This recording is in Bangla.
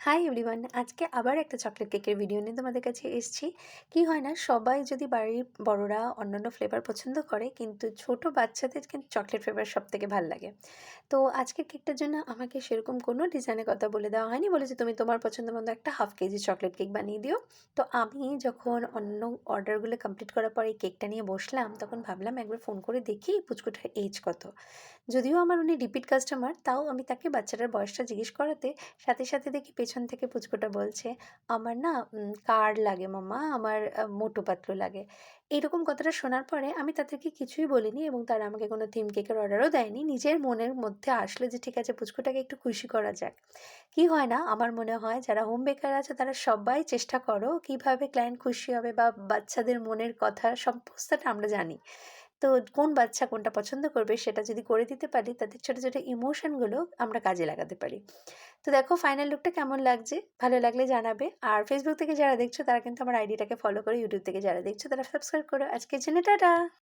হাই এভরিওয়ান, আজকে আবার একটা চকলেট কেকের ভিডিও নিয়ে তোমাদের কাছে এসেছি। কি হয় না, সবাই যদি বাড়ির বড়রা অন্যান্য ফ্লেভার পছন্দ করে, কিন্তু ছোট বাচ্চাদের কিন্তু চকলেট ফ্লেভার সব থেকে ভালো লাগে। তো আজকের কেকটার জন্য আমাকে সেরকম কোনো ডিজাইনের কথা বলে দেওয়া হয়নি, বলেছে তুমি তোমার পছন্দ মতো একটা হাফ কেজি চকলেট কেক বানিয়ে দিও। তো আমি যখন অন্য অর্ডারগুলো কমপ্লিট করার পর এই কেকটা নিয়ে বসলাম, তখন ভাবলাম একবার ফোন করে দেখি পুচকুটার এজ কত। যদিও আমার উনি রিপিট কাস্টমার, তাও আমি তাকে বাচ্চাটার বয়সটা জিজ্ঞেস করাতে সাথে সাথে দেখি পেছন থেকে পুচকুটা বলছে, আমার না কার্ড লাগে মাম্মা, আমার মোটু পাতলু লাগে। এইরকম কথাটা শোনার পরে আমি তাদেরকে কিছুই বলিনি, এবং তারা আমাকে কোনো থিম কেকের অর্ডারও দেয়নি। নিজের মনের মধ্যে আসলো যে ঠিক আছে, পুচকুটাকে একটু খুশি করা যাক। কি হয় না, আমার মনে হয় যারা হোম বেকার আছে তারা সবাই চেষ্টা করো কিভাবে ক্লায়েন্ট খুশি হবে, বা বাচ্চাদের মনের কথা সমস্তটা আমরা জানি। তো কোন বাচ্চা কোনটা পছন্দ করবে সেটা যদি করে দিতে পারি, তাদের ছোটো ছোটো ইমোশনগুলো আমরা কাজে লাগাতে পারি। তো দেখো ফাইনাল লুকটা কেমন লাগছে, ভালো লাগলে জানাবে। আর ফেসবুক থেকে যারা দেখছো তারা কিন্তু আমার আইডিটাকে ফলো করে, ইউটিউব থেকে যারা দেখছো তারা সাবস্ক্রাইব করো। আজকের জন্য টাটা।